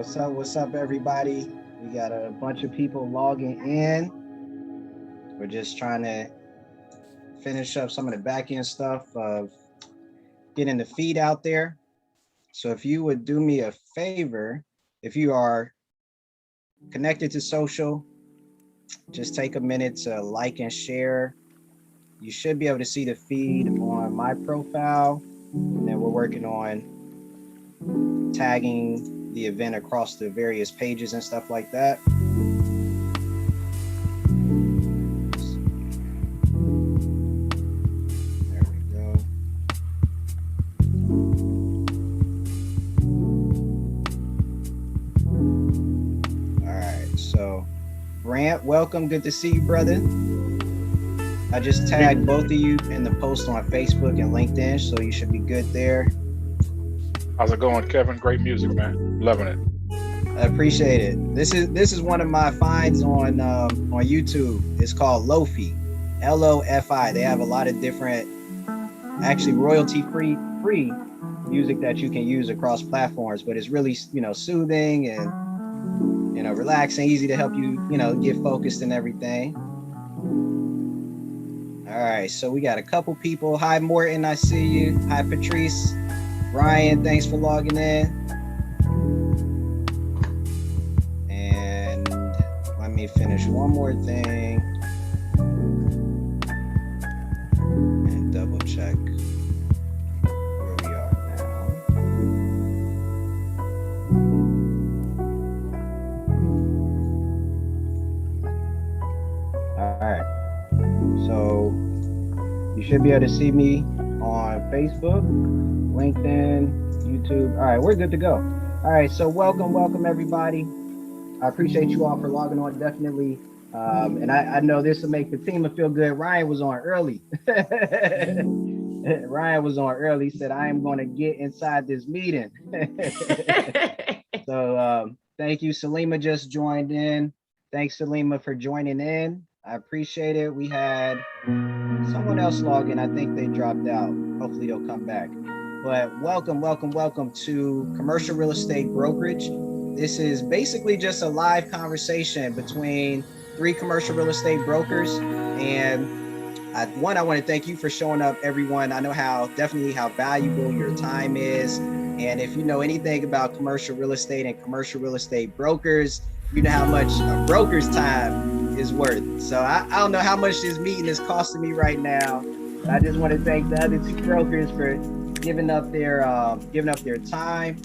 What's up, everybody? We got a bunch of people logging in. We're just trying to finish up some of the back end stuff of getting the feed out there. So if you would do me a favor, if you are connected to social, just take a minute to like and share. You should be able to see the feed on my profile. And then we're working on tagging the event across the various pages and stuff like that. There we go. All right, so Brant, welcome. Good to see you, brother. I just tagged both of you in the post on Facebook and LinkedIn, so you should be good there. How's it going, Kevin? Great music, man. Loving it. I appreciate it. This is one of my finds on YouTube. It's called Lo-Fi, L-O-F-I. They have a lot of different, actually royalty-free music that you can use across platforms, but it's really soothing and relaxing, easy to help you get focused and everything. All right, so we got a couple people. Hi, Morton, I see you. Hi, Patrice. Ryan, thanks for logging in. And let me finish one more thing and double check where we are now. All right, so you should be able to see me on Facebook, LinkedIn, YouTube. All right, we're good to go. All right, so welcome everybody. I appreciate you all for logging on, definitely. And I know this will make the team feel good. Ryan was on early. Ryan was on early. He said, I am going to get inside this meeting. So thank you. Salima just joined in. Thanks, Salima, for joining in. I appreciate it. We had someone else log in. I think they dropped out. Hopefully they'll come back. But welcome to Commercial Real Estate Brokerage. This is basically just a live conversation between three commercial real estate brokers. And I want to thank you for showing up, everyone. I know definitely how valuable your time is. And if you know anything about commercial real estate and commercial real estate brokers, you know how much a broker's time is worth. So I don't know how much this meeting is costing me right now. I just want to thank the other two brokers for giving up their time.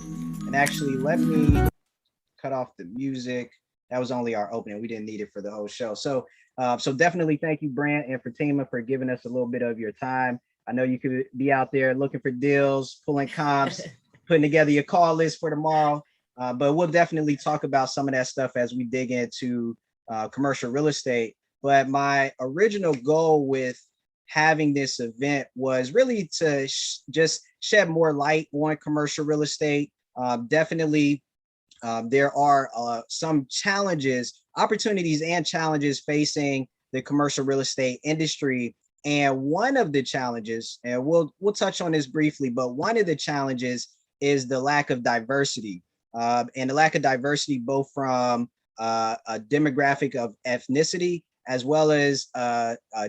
And actually, let me cut off the music. That was only our opening. We didn't need it for the whole show. So definitely thank you, Brant and Fatima, for giving us a little bit of your time. I know you could be out there looking for deals, pulling comps, putting together your call list for tomorrow. But we'll definitely talk about some of that stuff as we dig into commercial real estate. But my original goal with having this event was really to just shed more light on commercial real estate. Definitely, there are some opportunities and challenges facing the commercial real estate industry. And one of the challenges, and we'll touch on this briefly, but one of the challenges is the lack of diversity. And the lack of diversity, both from a demographic of ethnicity, as well as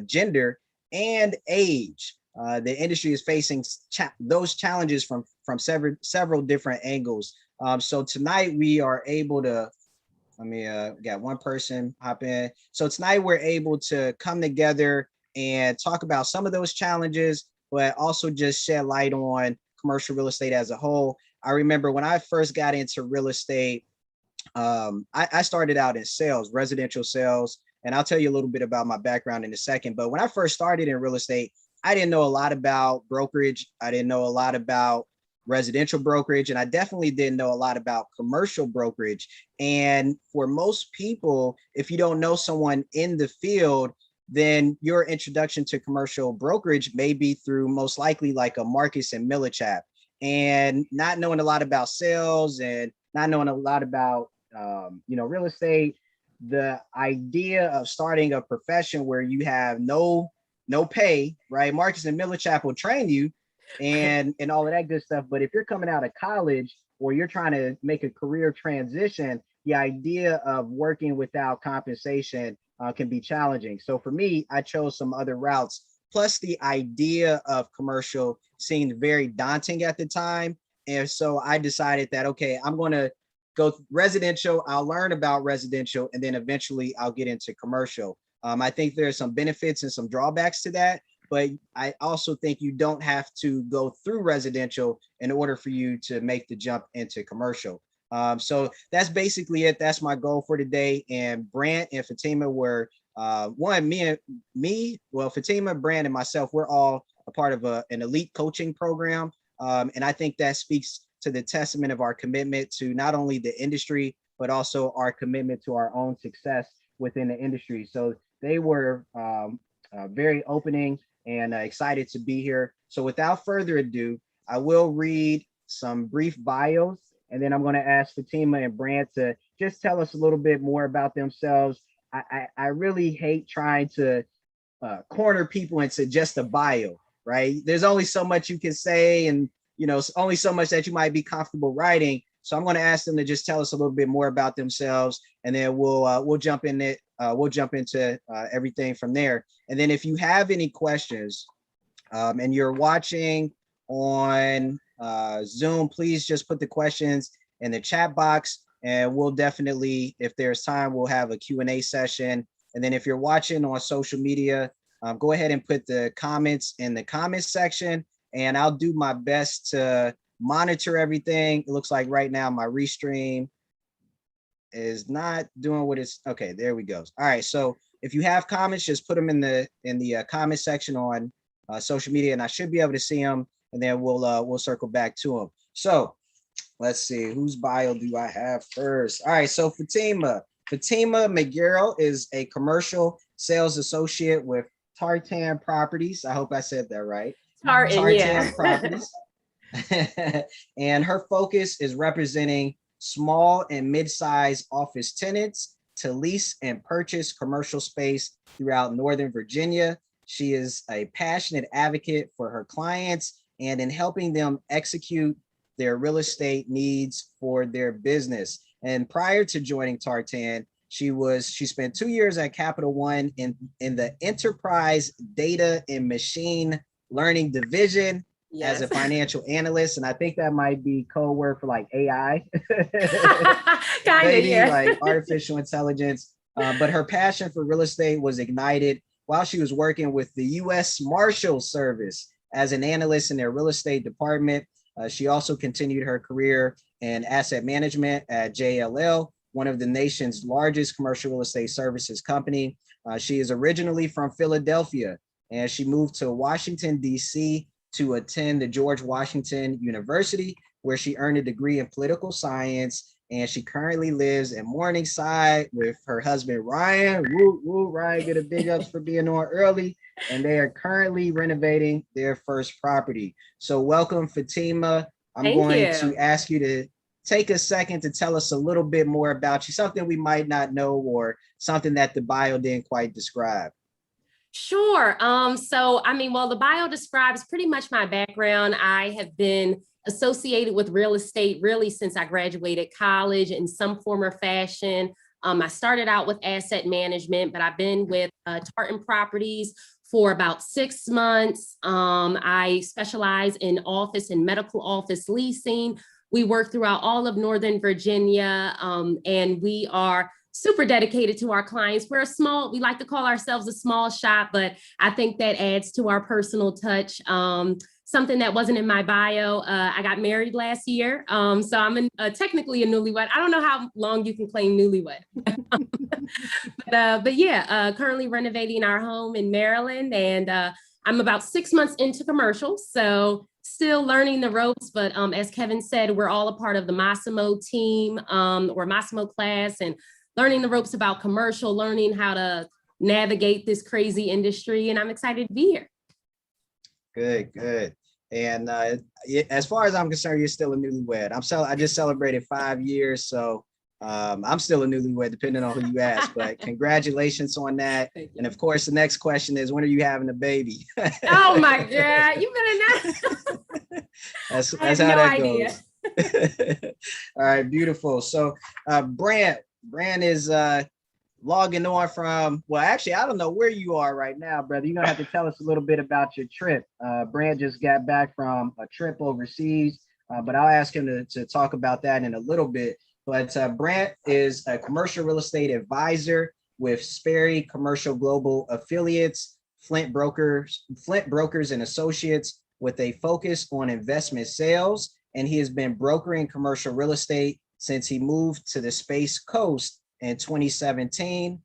gender and age. The industry is facing those challenges from several different angles. So tonight we are able to, got one person hop in. So tonight we're able to come together and talk about some of those challenges, but also just shed light on commercial real estate as a whole. I remember when I first got into real estate, I started out in sales, residential sales, and I'll tell you a little bit about my background in a second. But when I first started in real estate, I didn't know a lot about brokerage. I didn't know a lot about residential brokerage, and I definitely didn't know a lot about commercial brokerage. And for most people, if you don't know someone in the field, then your introduction to commercial brokerage may be through most likely like a Marcus and Millichap. And not knowing a lot about sales and not knowing a lot about real estate, the idea of starting a profession where you have no pay, right? Marcus and Millichap will train you and all of that good stuff. But if you're coming out of college or you're trying to make a career transition, the idea of working without compensation can be challenging. So for me, I chose some other routes. Plus, the idea of commercial seemed very daunting at the time. And so I decided that, okay, I'm going to go residential. I'll learn about residential, and then eventually I'll get into commercial. I think there's some benefits and some drawbacks to that, but I also think you don't have to go through residential in order for you to make the jump into commercial. So that's basically it. That's my goal for today. And Brant and Fatima were Fatima, Brant, and myself, we're all a part of an elite coaching program. And I think that speaks to the testament of our commitment to not only the industry, but also our commitment to our own success within the industry. So they were very opening and excited to be here. So without further ado, I will read some brief bios, and then I'm going to ask Fatima and Brant to just tell us a little bit more about themselves. I really hate trying to corner people into just a bio, right? There's only so much you can say, and only so much that you might be comfortable writing. So I'm going to ask them to just tell us a little bit more about themselves, and then we'll jump in it. We'll jump into everything from there. And then if you have any questions and you're watching on Zoom, please just put the questions in the chat box, and we'll definitely, if there's time, we'll have a Q&A session. And then if you're watching on social media, go ahead and put the comments in the comments section, and I'll do my best to monitor everything. It looks like right now my restream is not doing what it's okay. There we go. All right. So if you have comments, just put them in the comment section on social media, and I should be able to see them. And then we'll circle back to them. So let's see, whose bio do I have first? All right. So Fatima McGarrell is a commercial sales associate with Tartan Properties. I hope I said that right. Tartan Properties. And her focus is representing small and mid-sized office tenants to lease and purchase commercial space throughout Northern Virginia. She is a passionate advocate for her clients and in helping them execute their real estate needs for their business. And prior to joining Tartan, she spent 2 years at Capital One in the enterprise data and machine learning division. Yes. As a financial analyst, and I think that might be code word for like AI, yeah. Like artificial intelligence. But her passion for real estate was ignited while she was working with the U.S. Marshal Service as an analyst in their real estate department. She also continued her career in asset management at JLL, one of the nation's largest commercial real estate services company. She is originally from Philadelphia, and she moved to Washington, D.C. to attend the George Washington University, where she earned a degree in political science. And she currently lives in Morningside with her husband, Ryan. Woo, Ryan, get a big ups for being on early. And they are currently renovating their first property. So welcome, Fatima. I'm going to ask you to take a second to tell us a little bit more about you, something we might not know or something that the bio didn't quite describe. Sure. The bio describes pretty much my background. I have been associated with real estate really since I graduated college in some form or fashion. I started out with asset management, but I've been with Tartan Properties for about 6 months. I specialize in office and medical office leasing. We work throughout all of Northern Virginia, and we are super dedicated to our clients. We like to call ourselves a small shop, but I think that adds to our personal touch. Something that wasn't in my bio, I got married last year. So I'm technically a newlywed. I don't know how long you can claim newlywed. but yeah, currently renovating our home in Maryland, and I'm about 6 months into commercials. So still learning the ropes, but as Kevin said, we're all a part of the Massimo team or Massimo class, and learning the ropes about commercial, learning how to navigate this crazy industry, and I'm excited to be here. Good. And as far as I'm concerned, you're still a newlywed. I just celebrated 5 years, so I'm still a newlywed, depending on who you ask. But congratulations on that. And of course, the next question is, when are you having a baby? Oh my God, you better not. That's how that goes. All right, beautiful. So Brand is logging on from, well, actually, I don't know where you are right now, brother. You're gonna have to tell us a little bit about your trip. Brand just got back from a trip overseas, but I'll ask him to talk about that in a little bit. But Brant is a commercial real estate advisor with Sperry Commercial Global Affiliates, Flint Brokers and Associates, with a focus on investment sales. And he has been brokering commercial real estate since he moved to the Space Coast in 2017.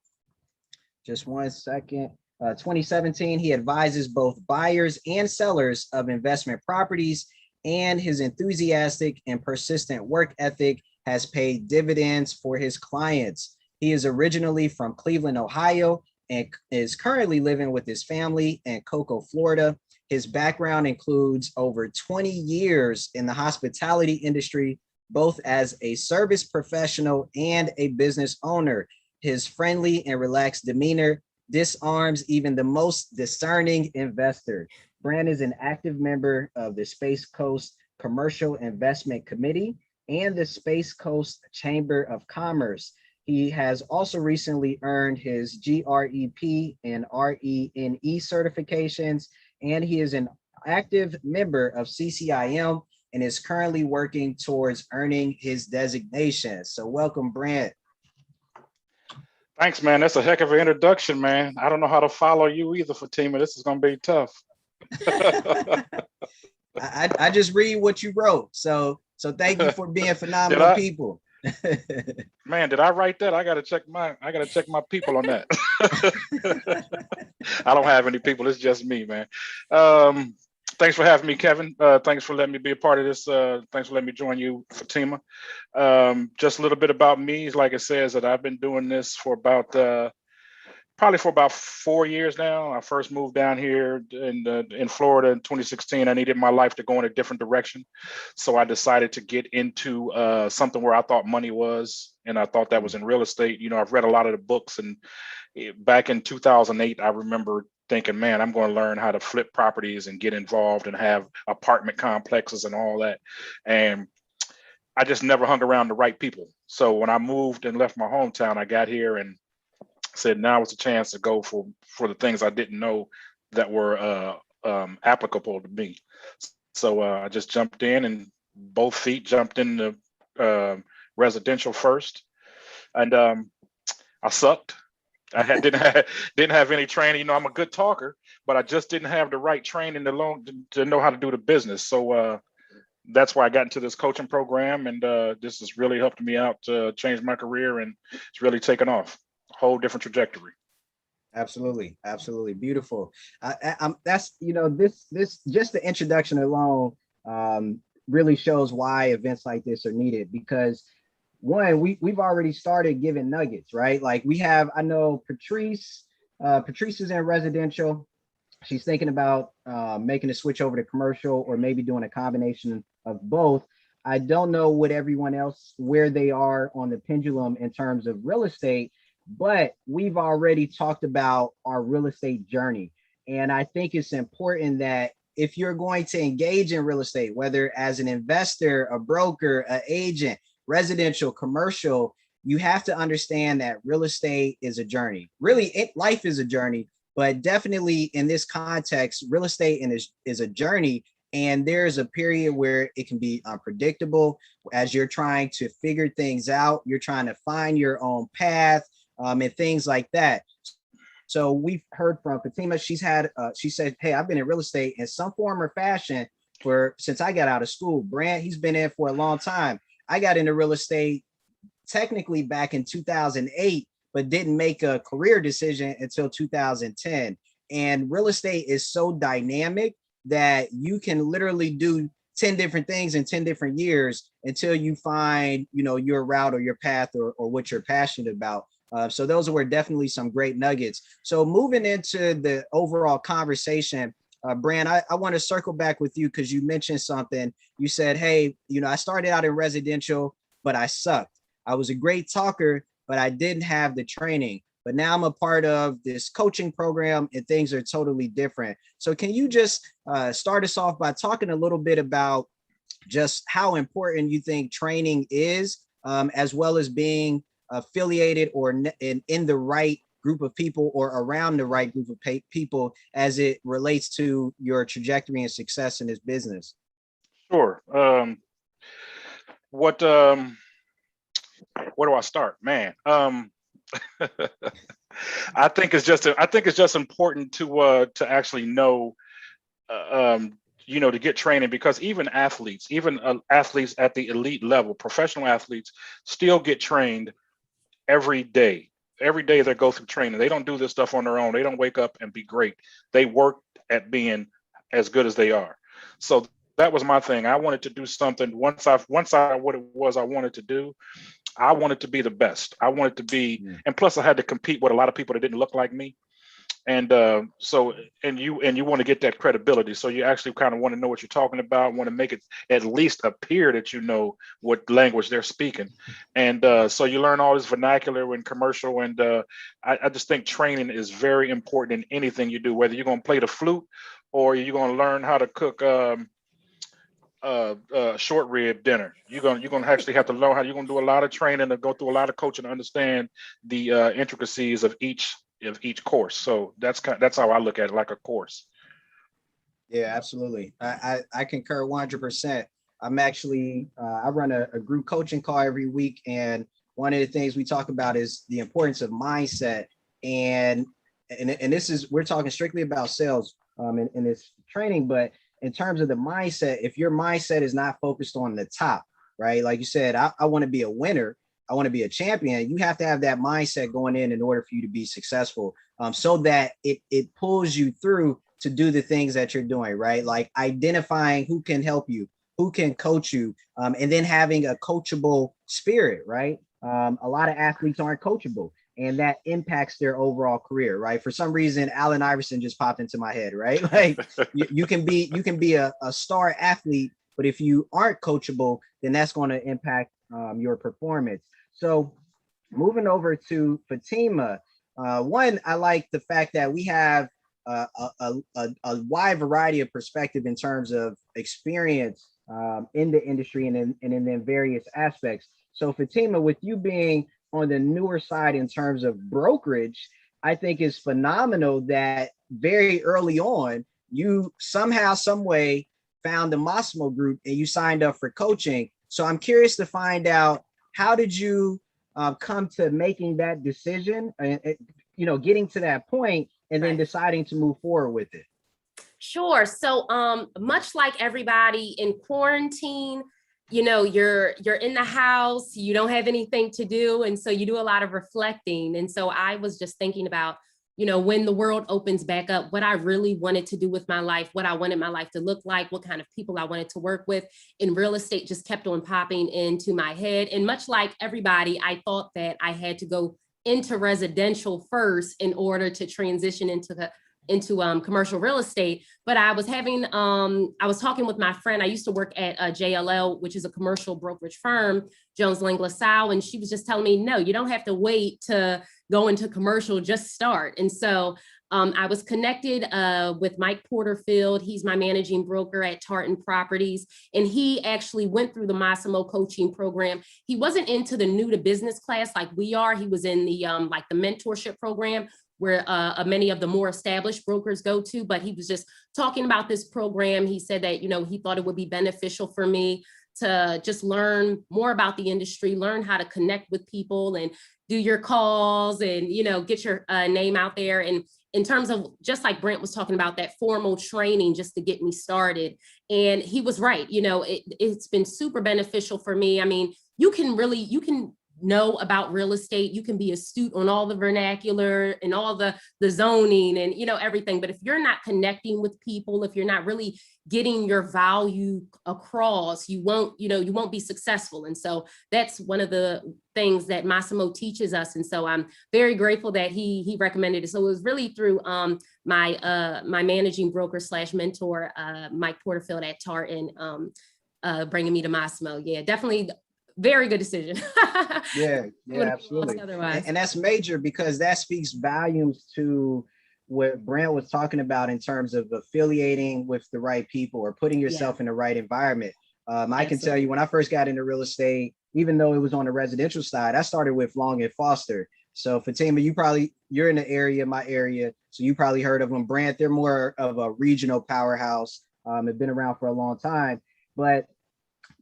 Just one second. 2017, he advises both buyers and sellers of investment properties, and his enthusiastic and persistent work ethic has paid dividends for his clients. He is originally from Cleveland, Ohio, and is currently living with his family in Cocoa, Florida. His background includes over 20 years in the hospitality industry, both as a service professional and a business owner. His friendly and relaxed demeanor disarms even the most discerning investor. Brand is an active member of the Space Coast Commercial Investment Committee and the Space Coast Chamber of Commerce. He has also recently earned his GREP and RENE certifications, and he is an active member of CCIM and is currently working towards earning his designation. So welcome, Brant. Thanks, man. That's a heck of an introduction, man. I don't know how to follow you either, Fatima. This is going to be tough. I just read what you wrote. So thank you for being phenomenal people. Man, did I write that? I gotta check my people on that. I don't have any people, it's just me, man. Thanks for having me, Kevin. Thanks for letting me be a part of this. Thanks for letting me join you, Fatima. Just a little bit about me. Like it says that I've been doing this for probably for about 4 years now. I first moved down here in Florida in 2016. I needed my life to go in a different direction. So I decided to get into something where I thought money was, and I thought that was in real estate. You know, I've read a lot of the books, and back in 2008, I remember thinking, man, I'm going to learn how to flip properties and get involved and have apartment complexes and all that. And I just never hung around the right people. So when I moved and left my hometown, I got here and said now was a chance to go for the things I didn't know that were applicable to me. So I just jumped in, and both feet jumped into residential first, and I sucked. I didn't have any training. You know, I'm a good talker, but I just didn't have the right training to know how to do the business. So that's why I got into this coaching program, and this has really helped me out to change my career, and it's really taken off. Whole different trajectory. Absolutely, beautiful. That's, you know, this just the introduction alone really shows why events like this are needed, because one, we've already started giving nuggets, right? Like I know Patrice is in residential. She's thinking about making a switch over to commercial, or maybe doing a combination of both. I don't know what everyone else, where they are on the pendulum in terms of real estate, but we've already talked about our real estate journey. And I think it's important that if you're going to engage in real estate, whether as an investor, a broker, an agent, residential, commercial, you have to understand that real estate is a journey. Really, life is a journey, but definitely in this context, real estate is a journey. And there's a period where it can be unpredictable as you're trying to figure things out. You're trying to find your own path, and things like that. So we've heard from Fatima. She said, hey, I've been in real estate in some form or fashion since I got out of school. Brant, he's been in for a long time. I got into real estate technically back in 2008, but didn't make a career decision until 2010. And real estate is so dynamic that you can literally do 10 different things in 10 different years until you find, you know, your route or your path or what you're passionate about. So those were definitely some great nuggets. So moving into the overall conversation, Brand, I want to circle back with you because you mentioned something. You said, hey, you know, I started out in residential, but I sucked. I was a great talker, but I didn't have the training. But now I'm a part of this coaching program and things are totally different. So can you just start us off by talking a little bit about just how important you think training is, as well as being affiliated or in the right group of people or around the right group of people as it relates to your trajectory and success in this business. Sure. What where do I start, man? I think it's just important to actually know, to get training, because even athletes at the elite level, professional athletes, still get trained every day. Every day they go through training. They don't do this stuff on their own. They don't wake up and be great. They work at being as good as they are. So that was my thing. I wanted to do something. Once I what it was I wanted to do, I wanted to be the best. I wanted to be, and plus I had to compete with a lot of people that didn't look like me. And you want to get that credibility. So you actually kind of want to know what you're talking about, want to make it at least appear that you know what language they're speaking. And so you learn all this vernacular and commercial. And I just think training is very important in anything you do, whether you're going to play the flute or you're going to learn how to cook short rib dinner. You're gonna actually have to learn how. You're gonna do a lot of training and go through a lot of coaching to understand the intricacies of each course. So that's how I look at it, like a course. Yeah, absolutely. I concur 100%. I'm actually I run a group coaching call every week, and one of the things we talk about is the importance of mindset. And this is, we're talking strictly about sales in this training, but in terms of the mindset, if your mindset is not focused on the top, right? Like you said, I want to be a winner. I want to be a champion. You have to have that mindset going in order for you to be successful, so that it pulls you through to do the things that you're doing, right? Like identifying who can help you, who can coach you, and then having a coachable spirit, right? A lot of athletes aren't coachable, and that impacts their overall career, right? For some reason, Allen Iverson just popped into my head, right? Like you can be a star athlete, but if you aren't coachable, then that's going to impact your performance. So moving over to Fatima, one, I like the fact that we have a wide variety of perspective in terms of experience in the industry and in the various aspects. So Fatima, with you being on the newer side in terms of brokerage, I think is phenomenal that very early on, you somehow, some way found the Massimo group and you signed up for coaching. So I'm curious to find out, how did you come to making that decision and, getting to that point and then deciding to move forward with it? Sure. So much like everybody in quarantine, you're in the house, you don't have anything to do. And so you do a lot of reflecting. And so I was just thinking about, when the world opens back up, what I really wanted to do with my life, what I wanted my life to look like, what kind of people I wanted to work with. And real estate just kept on popping into my head. And much like everybody, I thought that I had to go into residential first in order to transition into commercial real estate. But I was talking with my friend. I used to work at JLL, which is a commercial brokerage firm, Jones Lang LaSalle. And she was just telling me, no, you don't have to wait to go into commercial, just start. And so I was connected with Mike Porterfield. He's my managing broker at Tartan Properties. And he actually went through the Massimo coaching program. He wasn't into the new to business class like we are. He was in the the mentorship program, where many of the more established brokers go to, but he was just talking about this program. He said that, he thought it would be beneficial for me to just learn more about the industry, learn how to connect with people and do your calls and, get your name out there. And in terms of, just like Brent was talking about, that formal training just to get me started. And he was right. It's been super beneficial for me. I mean, you can know about real estate. You can be astute on all the vernacular and all the zoning and, everything. But if you're not connecting with people, if you're not really getting your value across, you won't be successful. And so that's one of the things that Massimo teaches us. And so I'm very grateful that he recommended it. So it was really through my managing broker / mentor, Mike Porterfield at Tartan, bringing me to Massimo. Yeah, definitely. Very good decision. Yeah, absolutely. And that's major, because that speaks volumes to what Brent was talking about in terms of affiliating with the right people or putting yourself in the right environment. I can tell you when I first got into real estate, even though it was on the residential side, I started with Long and Foster. So Fatima, you're in the area, my area, so you probably heard of them. Brand, they're more of a regional powerhouse. They've been around for a long time, but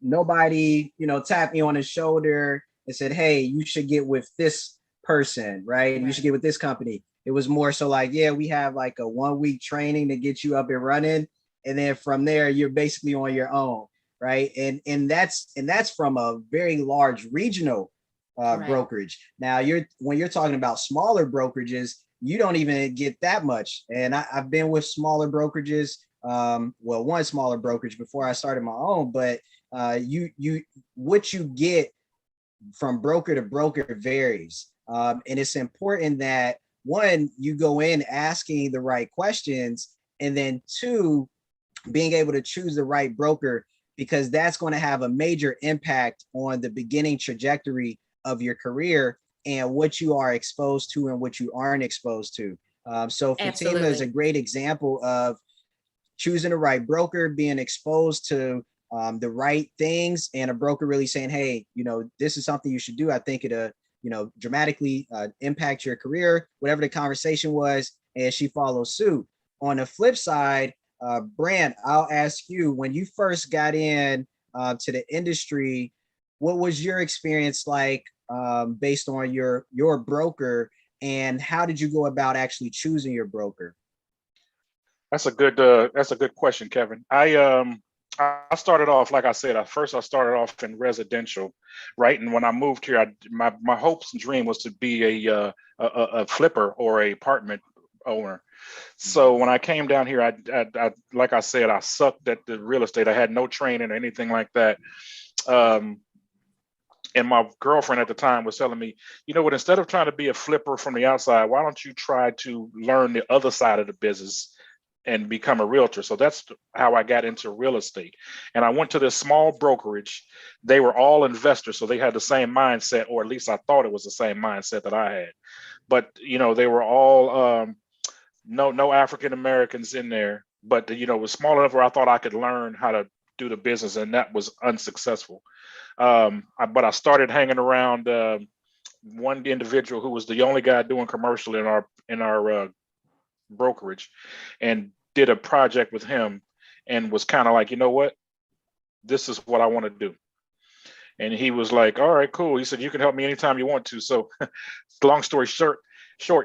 nobody, tapped me on the shoulder and said, hey, you should get with this person, right? You should get with this company. It was more so like, yeah, we have like a 1 week training to get you up and running. And then from there, you're basically on your own, right? And that's from a very large regional brokerage. Now when you're talking about smaller brokerages, you don't even get that much. And I've been with smaller brokerages, one smaller brokerage before I started my own, but what you get from broker to broker varies. And it's important that one, you go in asking the right questions, and then two, being able to choose the right broker, because that's going to have a major impact on the beginning trajectory of your career and what you are exposed to and what you aren't exposed to. So Fatima is a great example of choosing the right broker, being exposed to the right things, and a broker really saying, hey, this is something you should do. I think it'll, dramatically impact your career, whatever the conversation was, and she follows suit. On the flip side, Brand, I'll ask you, when you first got in to the industry, what was your experience like based on your broker, and how did you go about actually choosing your broker? That's a good question, Kevin. I started off, like I said, I started off in residential, right? And when I moved here, my hopes and dream was to be a flipper or a apartment owner. So when I came down here, I like I said, I sucked at the real estate. I had no training or anything like that. And my girlfriend at the time was telling me, you know what, instead of trying to be a flipper from the outside, why don't you try to learn the other side of the business and become a realtor? So that's how I got into real estate. And I went to this small brokerage. They were all investors, so they had the same mindset, or at least I thought it was the same mindset that I had. But they were all no African Americans in there. But it was small enough where I thought I could learn how to do the business, and that was unsuccessful. But I started hanging around one individual who was the only guy doing commercial in our brokerage, and did a project with him, and was kind of like, you know what, this is what I want to do. And he was like, all right, cool. He said, you can help me anytime you want to. So long story short,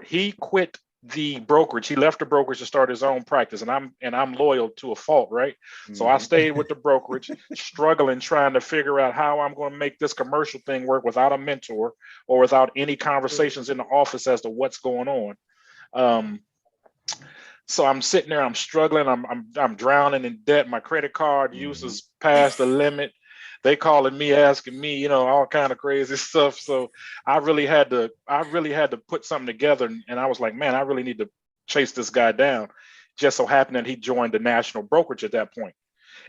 he quit the brokerage. He left the brokerage to start his own practice, and I'm loyal to a fault, right? So I stayed with the brokerage, struggling, trying to figure out how I'm going to make this commercial thing work without a mentor or without any conversations in the office as to what's going on. So I'm sitting there, I'm struggling, I'm drowning in debt. My credit card use is past the limit. They calling me, asking me, all kind of crazy stuff. So I really had to put something together. And I was like, man, I really need to chase this guy down. Just so happened that he joined the national brokerage at that point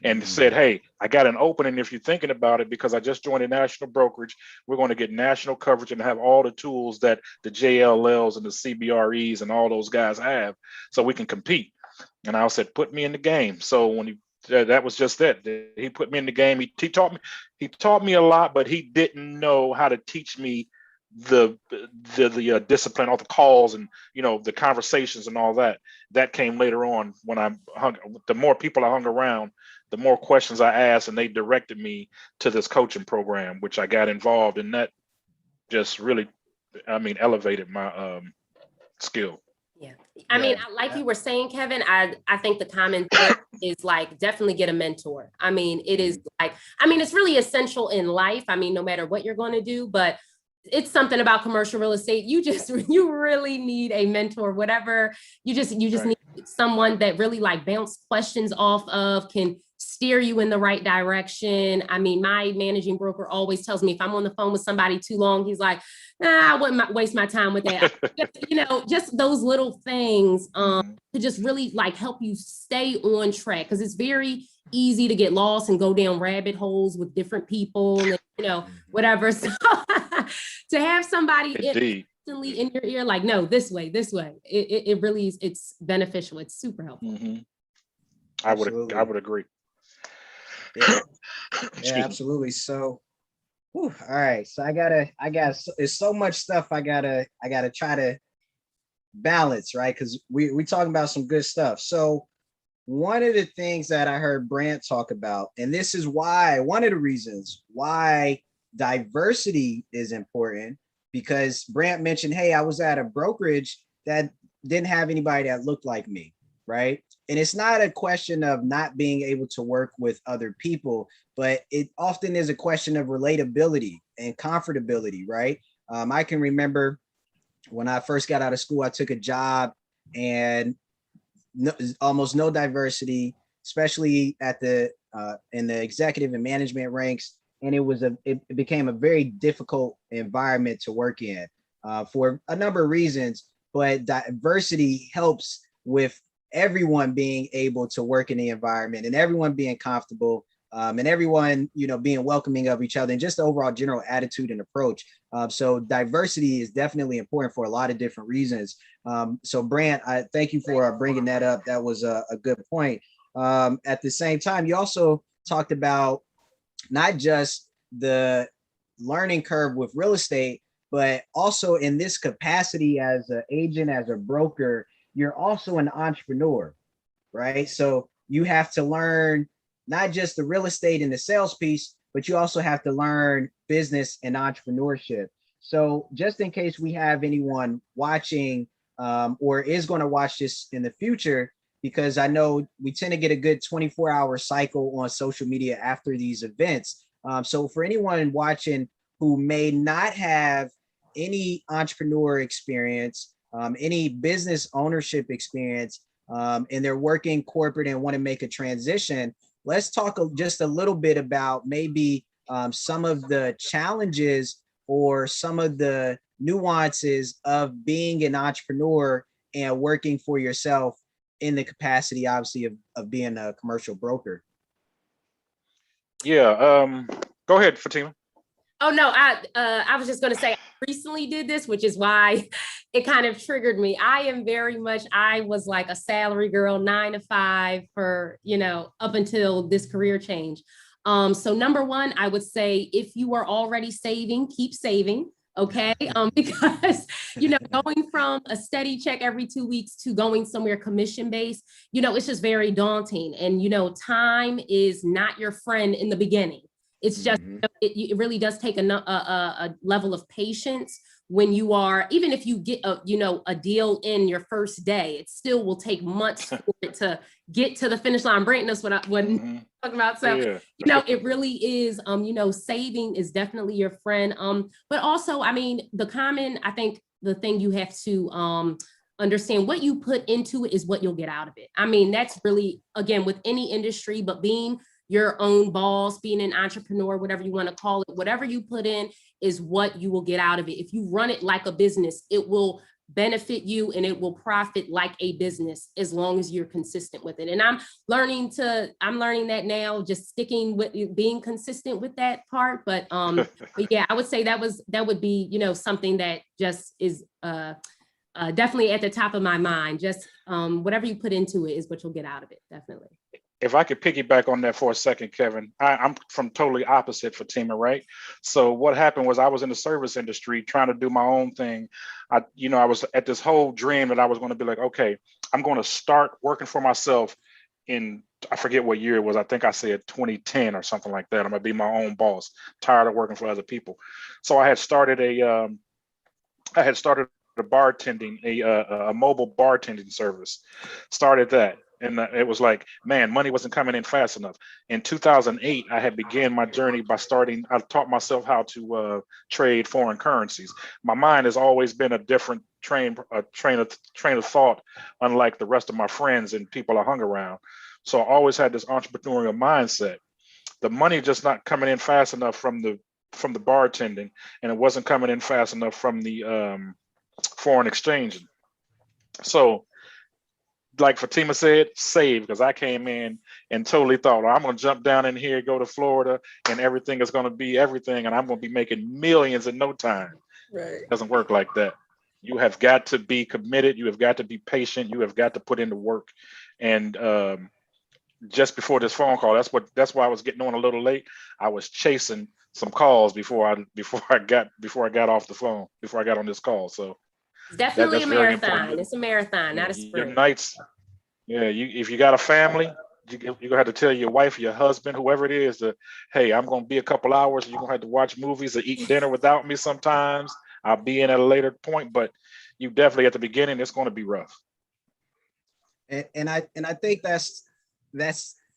and said, hey, I got an opening if you're thinking about it, because I just joined a national brokerage. We're going to get national coverage and have all the tools that the JLLs and the CBREs and all those guys have, so we can compete. And I said, put me in the game. So when that was just that. He put me in the game. He taught me a lot, but he didn't know how to teach me the discipline, all the calls, and the conversations and all that. That came later on when the more people I hung around, the more questions I asked, and they directed me to this coaching program, which I got involved in. That just really, elevated my skill. Yeah. I mean, like you were saying, Kevin, I think the common thing is like, definitely get a mentor. I mean, it is it's really essential in life. I mean, no matter what you're going to do, but it's something about commercial real estate. You really need a mentor, whatever. You just need someone that really bounce questions off of, can steer you in the right direction. I mean, my managing broker always tells me if I'm on the phone with somebody too long, he's like, nah, I wouldn't waste my time with that. Just those little things to just really help you stay on track, because it's very easy to get lost and go down rabbit holes with different people and whatever. So to have somebody instantly in your ear, no, this way, it really is, it's beneficial. It's super helpful. I would agree. Yeah. Yeah, absolutely. So, whew, all right. So there's so much stuff I gotta try to balance, right? Because we talking about some good stuff. So one of the things that I heard Brant talk about, and this is why one of the reasons why diversity is important, because Brant mentioned, hey, I was at a brokerage that didn't have anybody that looked like me, right? And it's not a question of not being able to work with other people, but it often is a question of relatability and comfortability, right? I can remember when I first got out of school, I took a job and no, almost no diversity, especially at the in the executive and management ranks, and it became a very difficult environment to work in for a number of reasons. But diversity helps with everyone being able to work in the environment and everyone being comfortable, and everyone being welcoming of each other, and just the overall general attitude and approach. So diversity is definitely important for a lot of different reasons. So Brant, I thank you for bringing that up. That was a good point. At the same time, you also talked about not just the learning curve with real estate, but also in this capacity as an agent, as a broker, you're also an entrepreneur, right? So you have to learn not just the real estate and the sales piece, but you also have to learn business and entrepreneurship. So just in case we have anyone watching or is going to watch this in the future, because I know we tend to get a good 24-hour cycle on social media after these events. So for anyone watching who may not have any entrepreneur experience, any business ownership experience, and they're working corporate and want to make a transition, let's talk just a little bit about maybe some of the challenges or some of the nuances of being an entrepreneur and working for yourself in the capacity, obviously, of being a commercial broker. Yeah. Go ahead, Fatima. Oh no, I was just going to say I recently did this, which is why it kind of triggered me. I was like a salary girl, 9 to 5 for, up until this career change. So number one, I would say if you are already saving, keep saving. Okay. Because, going from a steady check every 2 weeks to going somewhere commission based, it's just very daunting. And, time is not your friend in the beginning. It's just, it really does take a level of patience when you are, even if you get a deal in your first day, it still will take months for it to get to the finish line. Brayton, that's what I'm talking about. So, it really is, saving is definitely your friend. But also, I think the thing you have to understand, what you put into it is what you'll get out of it. I mean, that's really, again, with any industry, but being your own boss, being an entrepreneur, whatever you want to call it, whatever you put in is what you will get out of it. If you run it like a business, it will benefit you and it will profit like a business as long as you're consistent with it. And I'm learning that now, just sticking with being consistent with that part. But yeah, I would say that would be, something that just is definitely at the top of my mind. Just whatever you put into it is what you'll get out of it. Definitely. If I could piggyback on that for a second, Kevin, I'm from totally opposite Fatima, right? So what happened was I was in the service industry trying to do my own thing. I was at this whole dream that I was going to be like, okay, I'm going to start working for myself in, I forget what year it was. I think I said 2010 or something like that. I'm going to be my own boss, tired of working for other people. So I had started a bartending, a mobile bartending service, started that. And it was like, man, money wasn't coming in fast enough. In 2008, I had began my journey by I taught myself how to trade foreign currencies. My mind has always been a different train of thought, unlike the rest of my friends and people I hung around. So I always had this entrepreneurial mindset. The money just not coming in fast enough from the bartending, and it wasn't coming in fast enough from the foreign exchange. So, like Fatima said, save, because I came in and totally thought, well, I'm going to jump down in here, go to Florida, and everything is going to be everything, and I'm going to be making millions in no time. Right. It doesn't work like that. You have got to be committed. You have got to be patient. You have got to put in the work. And just before this phone call. That's why I was getting on a little late. I was chasing some calls before I got off the phone, before I got on this call. So It's definitely that's a very important. marathon. It's a marathon, not a Your sprint. nights, yeah. If you got a family, you're gonna have to tell your wife, your husband, whoever it is, that hey, I'm gonna be a couple hours. You're gonna have to watch movies or eat dinner without me sometimes. I'll be in at a later point, but you definitely at the beginning, it's gonna be rough. And I think that's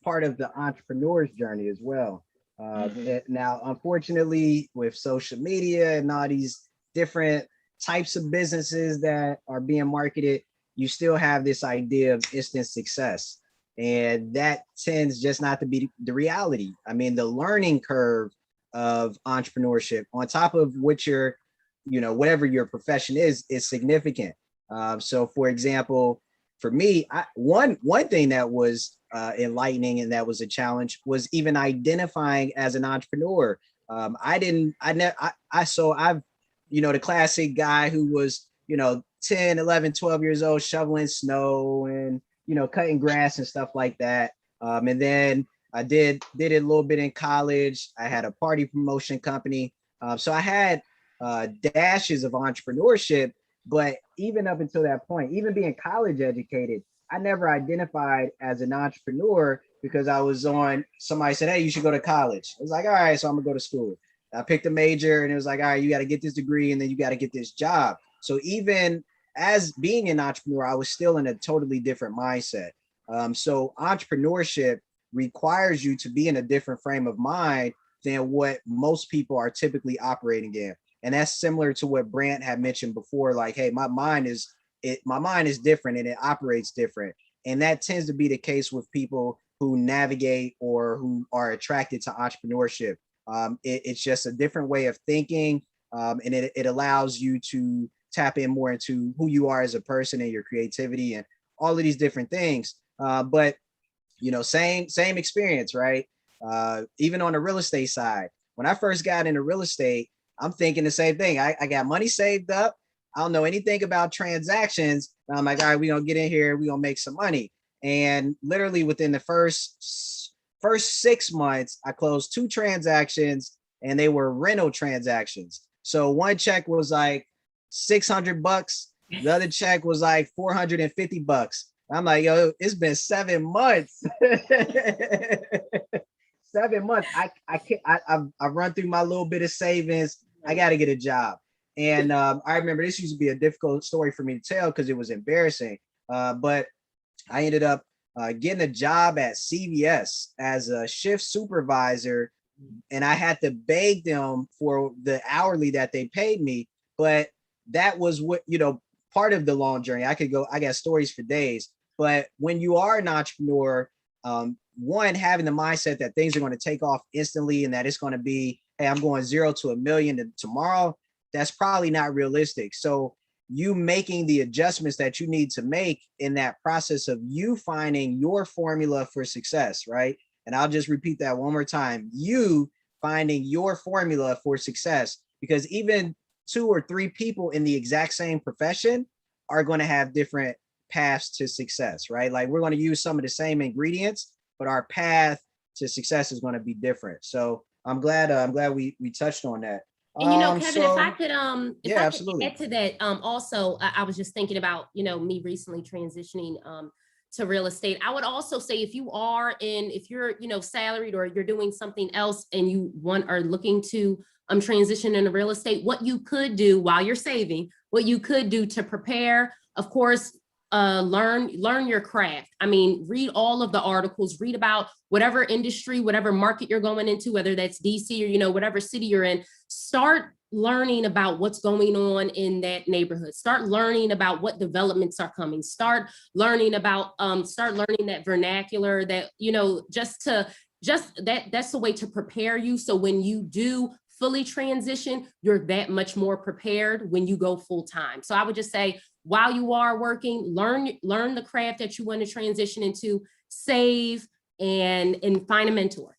part of the entrepreneur's journey as well. Now, unfortunately, with social media and all these different types of businesses that are being marketed, you still have this idea of instant success. And that tends just not to be the reality. I mean, the learning curve of entrepreneurship, on top of what your, whatever your profession is significant. So, for example, for me, one thing that was enlightening and that was a challenge was even identifying as an entrepreneur. So I've, the classic guy who was, 10, 11, 12 years old, shoveling snow and, cutting grass and stuff like that. And then I did it a little bit in college. I had a party promotion company. So I had dashes of entrepreneurship, but even up until that point, even being college educated, I never identified as an entrepreneur because I was on, somebody said, hey, you should go to college. I was like, all right, so I'm gonna go to school. I picked a major and it was like, all right, you got to get this degree and then you got to get this job. So even as being an entrepreneur, I was still in a totally different mindset. So entrepreneurship requires you to be in a different frame of mind than what most people are typically operating in. And that's similar to what Brant had mentioned before. Like, hey, my mind is different and it operates different. And that tends to be the case with people who navigate or who are attracted to entrepreneurship. It's just a different way of thinking, and it allows you to tap in more into who you are as a person and your creativity and all of these different things. But same experience, right? Even on the real estate side, when I first got into real estate, I'm thinking the same thing. I got money saved up. I don't know anything about transactions. I'm like, all right, we're gonna get in here, we're gonna make some money. And literally within the first 6 months, I closed 2 transactions and they were rental transactions. So one check was like $600, the other check was like $450. I'm like, yo, it's been 7 months. 7 months. I can't. I've run through my little bit of savings. I got to get a job. And I remember this used to be a difficult story for me to tell because it was embarrassing. But I ended up getting a job at CVS as a shift supervisor, and I had to beg them for the hourly that they paid me. But that was what, part of the long journey. I got stories for days. But when you are an entrepreneur, one, having the mindset that things are going to take off instantly and that it's going to be, hey, I'm going 0 to $1 million tomorrow, that's probably not realistic. So you making the adjustments that you need to make in that process of you finding your formula for success, right? And I'll just repeat that one more time. You finding your formula for success, because even 2 or 3 people in the exact same profession are going to have different paths to success, right? Like we're going to use some of the same ingredients, but our path to success is going to be different. So I'm glad we touched on that. And Kevin, if I could, yeah, absolutely. add to that, also, I was just thinking about, me recently transitioning to real estate. I would also say if you're salaried or you're doing something else and you are looking to transition into real estate, what you could do while you're saving, what you could do to prepare, of course, learn your craft. I mean, read all of the articles, read about whatever industry, whatever market you're going into, whether that's DC or, whatever city you're in. Start learning about what's going on in that neighborhood. Start learning about what developments are coming. Start learning that vernacular that, that's a way to prepare you. So when you do fully transition, you're that much more prepared when you go full time. So I would just say, while you are working, learn the craft that you want to transition into, save, and find a mentor.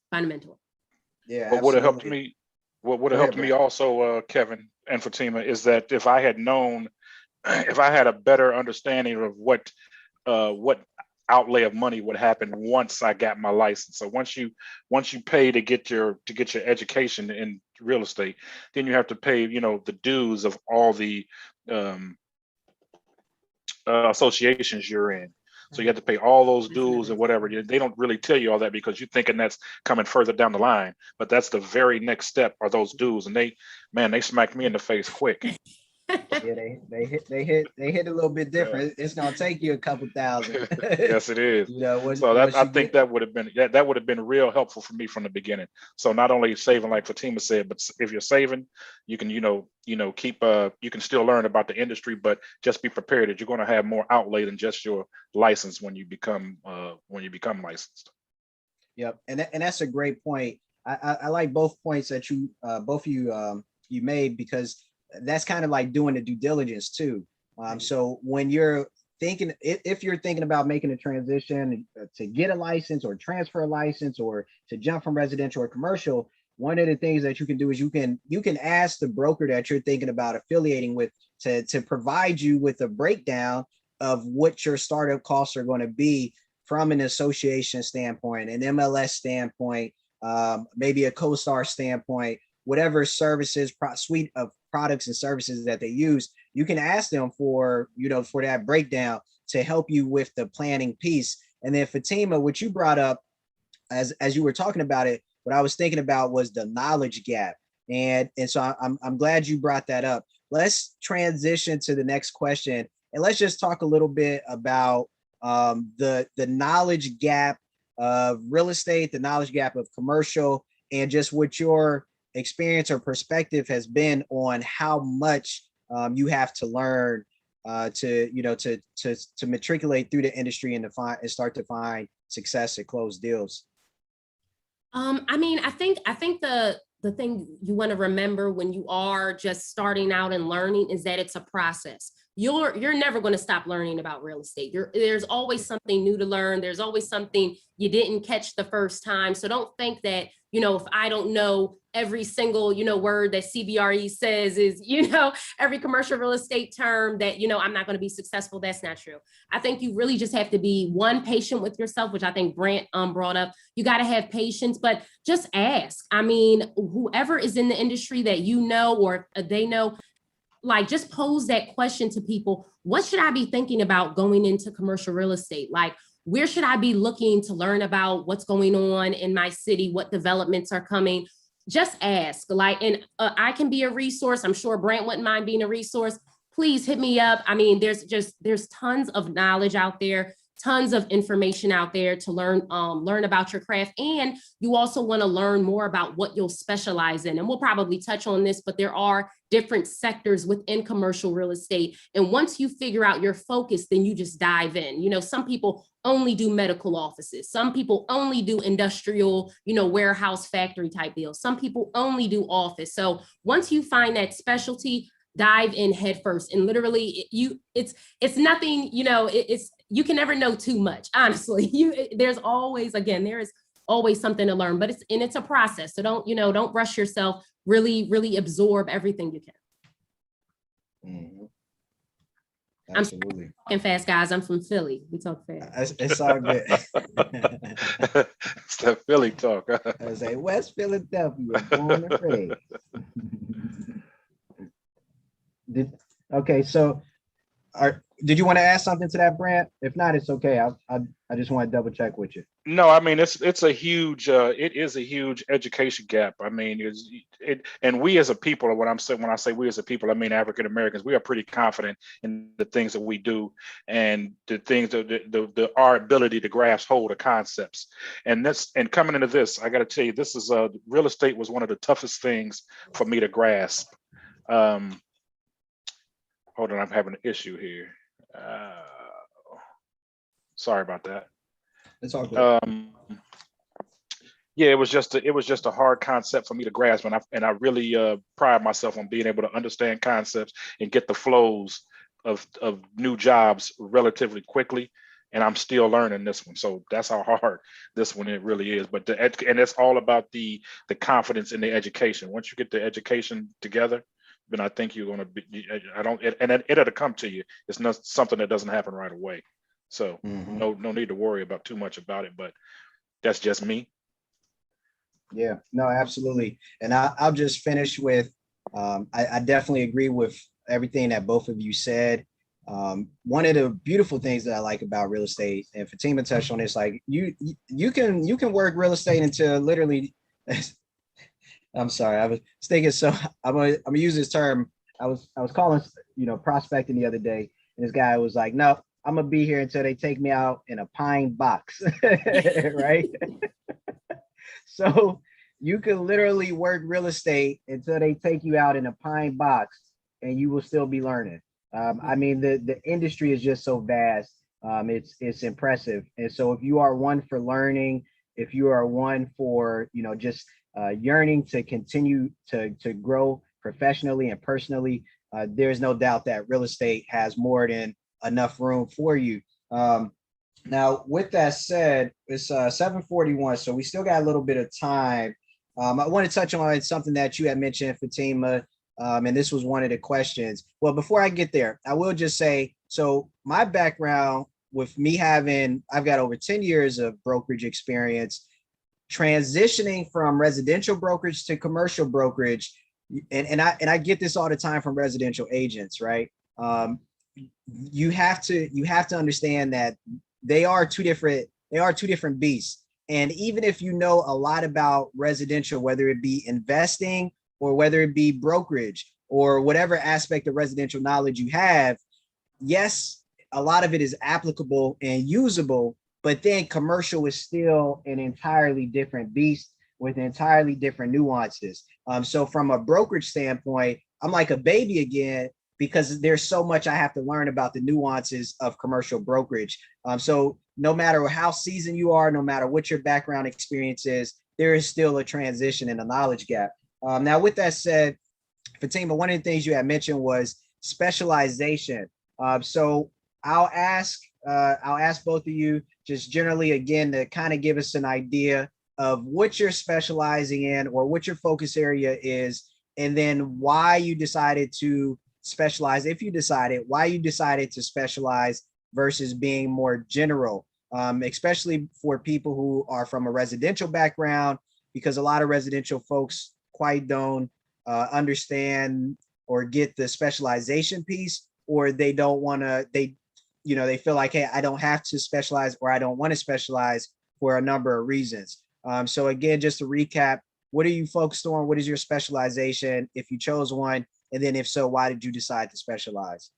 Yeah. What would have helped me? What would have helped me also, Kevin and Fatima, is that if I had known, if I had a better understanding of what outlay of money would happen once I got my license. So once you pay to get your education in real estate, then you have to pay, the dues of all the associations you're in. So you have to pay all those dues and whatever. They don't really tell you all that because you're thinking that's coming further down the line. But that's the very next step are those dues. And they smacked me in the face quick. Yeah, they hit a little bit different. It's gonna take you a couple thousand. Yes, it is. So I think that would have been real helpful for me from the beginning. So not only saving, like Fatima said, but if you're saving, you can keep you can still learn about the industry, but just be prepared that you're going to have more outlay than just your license when you become licensed. Yep, and that's a great point. I like both points that you both of you you made, because that's kind of like doing the due diligence too. So when you're thinking, if you're thinking about making a transition to get a license or transfer a license or to jump from residential or commercial, one of the things that you can do is you can ask the broker that you're thinking about affiliating with to provide you with a breakdown of what your startup costs are going to be from an association standpoint, an MLS standpoint, maybe a CoStar standpoint, whatever services, suite of products and services that they use. You can ask them for that breakdown to help you with the planning piece. And then Fatima, what you brought up as you were talking about it, what I was thinking about was the knowledge gap. And so I'm glad you brought that up. Let's transition to the next question. And let's just talk a little bit about the knowledge gap of real estate, the knowledge gap of commercial, and just what your experience or perspective has been on how much you have to learn to matriculate through the industry and start to find success and close deals. I think the thing you want to remember when you are just starting out and learning is that it's a process. You're never going to stop learning about real estate. There's always something new to learn. There's always something you didn't catch the first time. So don't think that, if I don't know every single, word that CBRE says is, every commercial real estate term that, I'm not going to be successful. That's not true. I think you really just have to be patient with yourself, which I think Brant brought up. You got to have patience, but just ask. I mean, whoever is in the industry that or they know, like, just pose that question to people. What should I be thinking about going into commercial real estate? Like, where should I be looking to learn about what's going on in my city? What developments are coming? Just ask. And I can be a resource. I'm sure Brant wouldn't mind being a resource. Please hit me up. I mean, there's tons of knowledge out there, tons of information out there to learn about your craft. And you also want to learn more about what you'll specialize in. And we'll probably touch on this, but there are different sectors within commercial real estate. And once you figure out your focus, then you just dive in. Some people only do medical offices. Some people only do industrial, warehouse factory type deals. Some people only do office. So once you find that specialty, dive in head first. And literally it's nothing, you can never know too much, honestly. There's always something to learn, but it's a process. So don't rush yourself. Really absorb everything you can. Mm-hmm. Absolutely. I'm talking fast, guys. I'm from Philly. We talk fast. It's all good. It's that Philly talk. I say West Philadelphia, born and raised. Okay, so did you want to add something to that, Brant? If not, it's okay. I just want to double check with you. No, I mean it is a huge education gap. I mean, and we as a people, when I say we as a people, I mean African Americans, we are pretty confident in the things that we do and the things that our ability to grasp hold of concepts. And coming into this, I got to tell you, this is real estate was one of the toughest things for me to grasp. Hold on, I'm having an issue here. Sorry about that. It's all good. Yeah, it was just a hard concept for me to grasp, and I really pride myself on being able to understand concepts and get the flows of new jobs relatively quickly. And I'm still learning this one, so that's how hard this one it really is. But and it's all about the confidence in the education. Once you get the education together, then I think you're going to be. It'll come to you. It's not something that doesn't happen right away. So Mhm. no need to worry about too much about it, but that's just me. Yeah, no, absolutely. And I'll just finish with, I definitely agree with everything that both of you said. One of the beautiful things that I like about real estate, and Fatima touched on this, like you can work real estate until literally, I'm sorry, I was thinking, so I'm gonna use this term. I was calling, prospecting the other day, and this guy was like, no, I'm gonna be here until they take me out in a pine box, right? So you can literally work real estate until they take you out in a pine box, and you will still be learning. I mean, the industry is just so vast. It's impressive. And so if you are one for learning, if you are one for just yearning to continue to grow professionally and personally, there's no doubt that real estate has more than enough room for you. Now, with that said, it's 7:41, so we still got a little bit of time. I want to touch on something that you had mentioned, Fatima, and this was one of the questions. Well, before I get there, I will just say, so my background with me I've got over 10 years of brokerage experience, transitioning from residential brokerage to commercial brokerage, and I get this all the time from residential agents, right? You have to understand that they are two different beasts. And even if you know a lot about residential, whether it be investing or whether it be brokerage or whatever aspect of residential knowledge you have, yes, a lot of it is applicable and usable, but then commercial is still an entirely different beast with entirely different nuances. So from a brokerage standpoint, I'm like a baby again, because there's so much I have to learn about the nuances of commercial brokerage. So no matter how seasoned you are, no matter what your background experience is, there is still a transition and a knowledge gap. Now, with that said, Fatima, one of the things you had mentioned was specialization. So I'll ask both of you just generally again to kind of give us an idea of what you're specializing in or what your focus area is, and then why you decided to specialize, if you decided, why you decided to specialize versus being more general, especially for people who are from a residential background, because a lot of residential folks quite don't understand or get the specialization piece, or they don't want to, they feel like, hey, I don't have to specialize, or I don't want to specialize for a number of reasons. So again, just to recap, what are you focused on? What is your specialization, if you chose one? And then if so, why did you decide to specialize?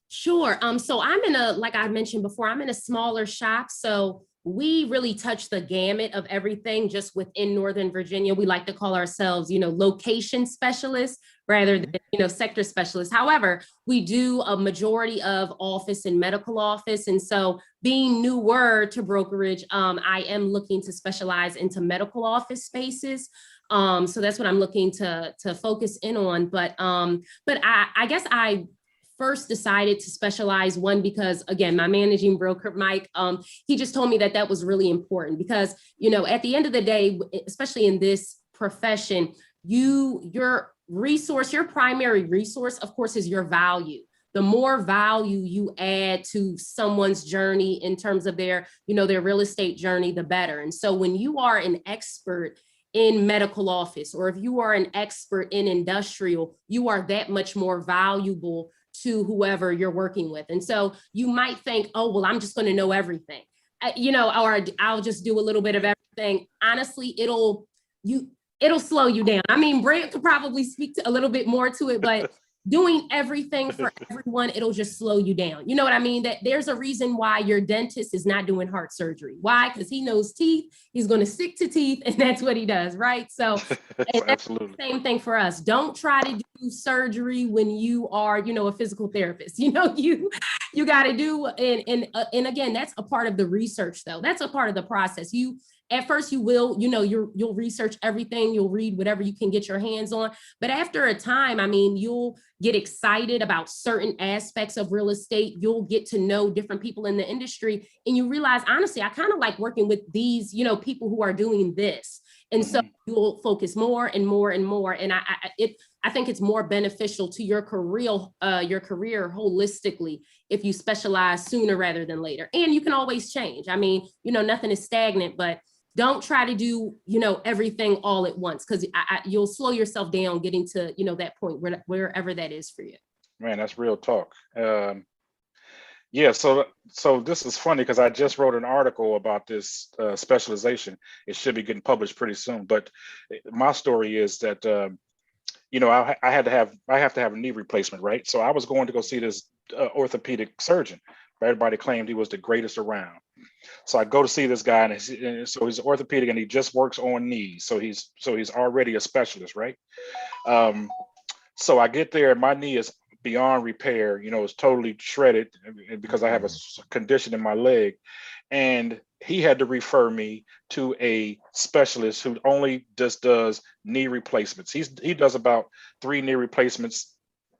Sure. So I'm like I mentioned before, I'm in a smaller shop. So we really touch the gamut of everything just within Northern Virginia. We like to call ourselves, location specialists rather than, sector specialists. However, we do a majority of office and medical office. And so being newer to brokerage, I am looking to specialize into medical office spaces. So that's what I'm looking to focus in on. But I guess I first decided to specialize, one, because again, my managing broker, Mike, he just told me that was really important because, at the end of the day, especially in this profession, your primary resource, of course, is your value. The more value you add to someone's journey in terms of their real estate journey, the better. And so when you are an expert in medical office, or if you are an expert in industrial, you are that much more valuable to whoever you're working with. And so you might think, oh, well, I'm just going to know everything, or I'll just do a little bit of everything. Honestly, it'll slow you down. I mean, Brent could probably speak to a little bit more to it, but doing everything for everyone, it'll just slow you down. You know what I mean? That there's a reason why your dentist is not doing heart surgery. Why? Because he knows teeth. He's going to stick to teeth, and that's what he does, right? So Absolutely. Same thing for us. Don't try to do surgery when you are, a physical therapist. You got to do, and again, that's a part of the research, though. That's a part of the process. At first you will, you'll research everything, you'll read whatever you can get your hands on. But after a time, I mean, you'll get excited about certain aspects of real estate. You'll get to know different people in the industry, and you realize, honestly, I kind of like working with these, people who are doing this. And so you'll focus more and more and more. And I think it's more beneficial to your career holistically if you specialize sooner rather than later. And you can always change. I mean, nothing is stagnant, but don't try to do, everything all at once, because you'll slow yourself down getting to, that point wherever that is for you. Man, that's real talk. Yeah, so this is funny because I just wrote an article about this specialization. It should be getting published pretty soon. But my story is that I have to have a knee replacement, right? So I was going to go see this orthopedic surgeon. Everybody claimed he was the greatest around. So I go to see this guy, and so he's orthopedic, and he just works on knees. So he's already a specialist, right? So I get there, and my knee is beyond repair. It's totally shredded because I have a condition in my leg, and he had to refer me to a specialist who only just does knee replacements. He does about 3 knee replacements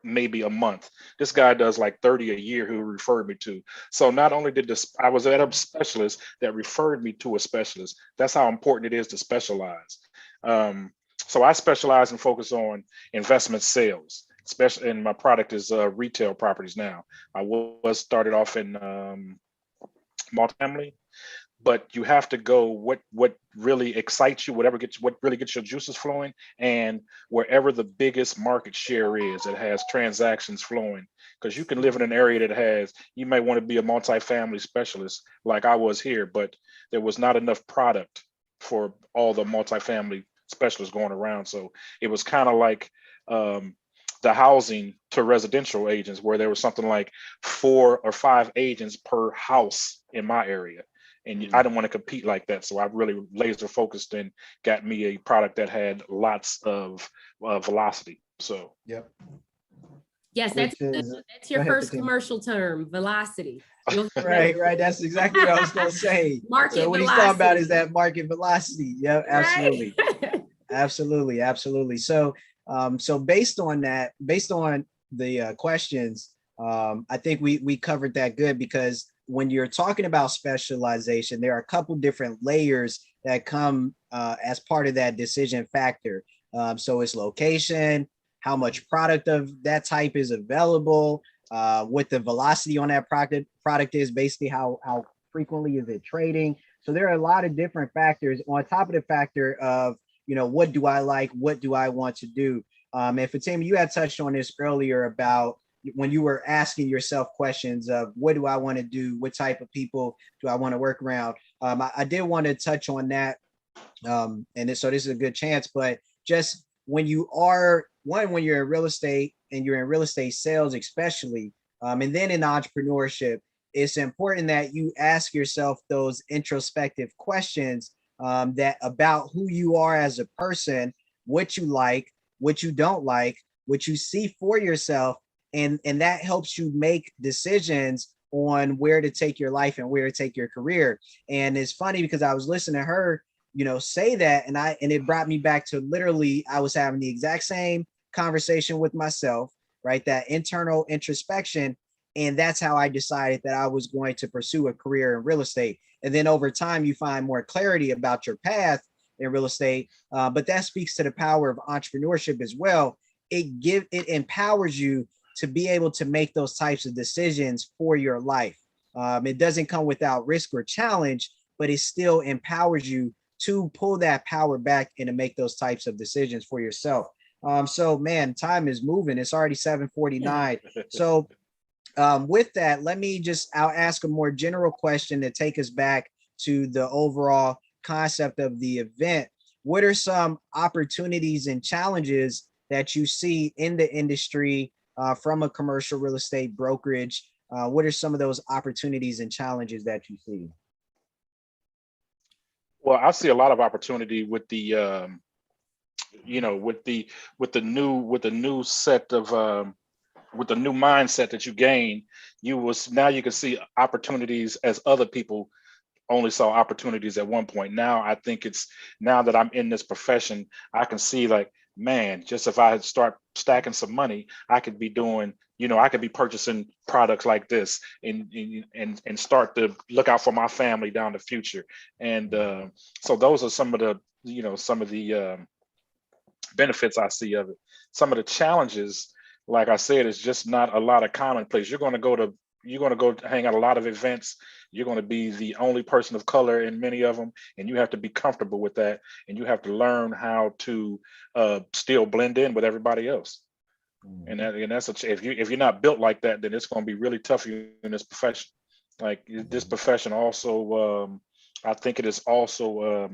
maybe a month. This guy does like 30 a year who referred me to. So not only I was at a specialist that referred me to a specialist. That's how important it is to specialize. So I specialize and focus on investment sales, especially, and my product is retail properties now. I was started off in multifamily, but you have to go what really excites you, what really gets your juices flowing, and wherever the biggest market share is, it has transactions flowing. Because you can live in an area that you may want to be a multifamily specialist like I was here, but there was not enough product for all the multifamily specialists going around. So it was kind of like the housing to residential agents, where there was something like 4 or 5 agents per house in my area. And I didn't want to compete like that. So I really laser focused and got me a product that had lots of velocity. So. Yep. Yes, that's your first commercial term, velocity. Right. That's exactly what I was going to say. Market so what velocity. he's talking about is that market velocity. Yep, absolutely. Right. Absolutely. So based on the questions, I think we covered that good, because when you're talking about specialization, there are a couple different layers that come as part of that decision factor. So it's location, how much product of that type is available, what the velocity on that product is, basically how frequently is it trading. So there are a lot of different factors on top of the factor of, what do I like? What do I want to do? And Fatima, you had touched on this earlier about when you were asking yourself questions of what do I want to do? What type of people do I want to work around? I did want to touch on that. So this is a good chance, but just when you're in real estate and you're in real estate sales, especially, and then in entrepreneurship, it's important that you ask yourself those introspective questions that about who you are as a person, what you like, what you don't like, what you see for yourself. And that helps you make decisions on where to take your life and where to take your career. And it's funny because I was listening to her, say that, and it brought me back to literally, I was having the exact same conversation with myself, right? That internal introspection. And that's how I decided that I was going to pursue a career in real estate. And then over time, you find more clarity about your path in real estate. But that speaks to the power of entrepreneurship as well. It empowers you to be able to make those types of decisions for your life. It doesn't come without risk or challenge, but it still empowers you to pull that power back and to make those types of decisions for yourself. So man, time is moving. It's already 7:49. So with that, I'll ask a more general question to take us back to the overall concept of the event. What are some opportunities and challenges that you see in the industry from a commercial real estate brokerage? What are some of those opportunities and challenges that you see? Well, I see a lot of opportunity with the, with the new set of, with the new mindset that you gain. Now you can see opportunities as other people only saw opportunities at one point. Now I think now that I'm in this profession, I can see like, man, just if I start stacking some money, I could be doing, I could be purchasing products like this and start to look out for my family down the future. And so those are some of some of the benefits I see of it. Some of the challenges, like I said, is just not a lot of commonplace. You're going to go hang out a lot of events. You're going to be the only person of color in many of them, and you have to be comfortable with that, and you have to learn how to still blend in with everybody else. And that's if you're not built like that, then it's going to be really tough for you in this profession. Like this profession also, I think it is also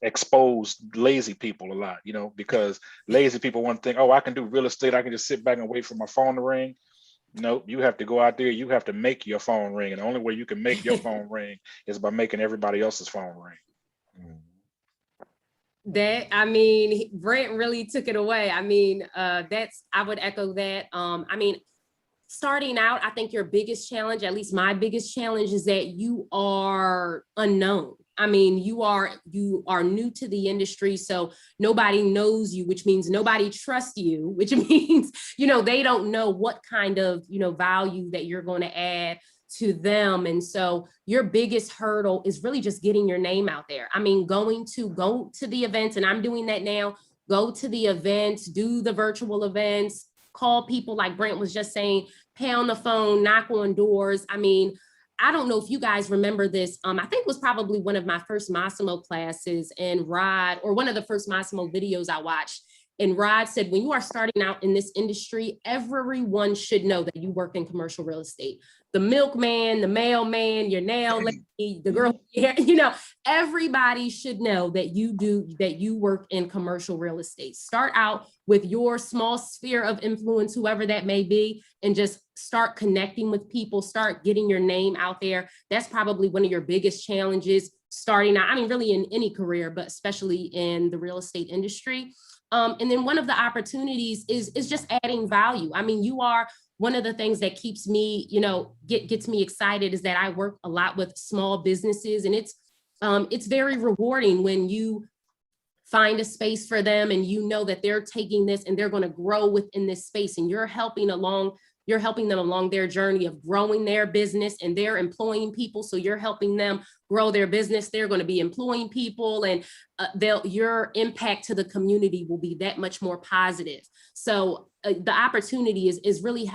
exposed lazy people a lot, because lazy people want to think, oh, I can do real estate. I can just sit back and wait for my phone to ring. Nope, you have to go out there. You have to make your phone ring. And the only way you can make your phone ring is by making everybody else's phone ring. Brent really took it away. I would echo that. Starting out, I think your biggest challenge, at least my biggest challenge, is that you are unknown. You are new to the industry, so nobody knows you, which means nobody trusts you, which means, they don't know what kind of, value that you're going to add to them. And so your biggest hurdle is really just getting your name out there. Go to the events, and I'm doing that now. Go to the events, do the virtual events, call people like Brent was just saying, pay on the phone, knock on doors. I don't know if you guys remember this. I think it was probably one of my first Massimo classes, and Rod, or one of the first Massimo videos I watched. And Rod said, when you are starting out in this industry, everyone should know that you work in commercial real estate. The milkman, the mailman, your nail lady, the girl, everybody should know that you work in commercial real estate. Start out with your small sphere of influence, whoever that may be, and just start connecting with people, start getting your name out there. That's probably one of your biggest challenges starting out. Really in any career, but especially in the real estate industry. And then one of the opportunities is just adding value. You are one of the things that keeps me, gets me excited, is that I work a lot with small businesses, and it's very rewarding when you find a space for them and that they're taking this and they're going to grow within this space, and you're helping them along their journey of growing their business, and they're employing people. So you're helping them grow their business. They're going to be employing people, and your impact to the community will be that much more positive. So the opportunity is really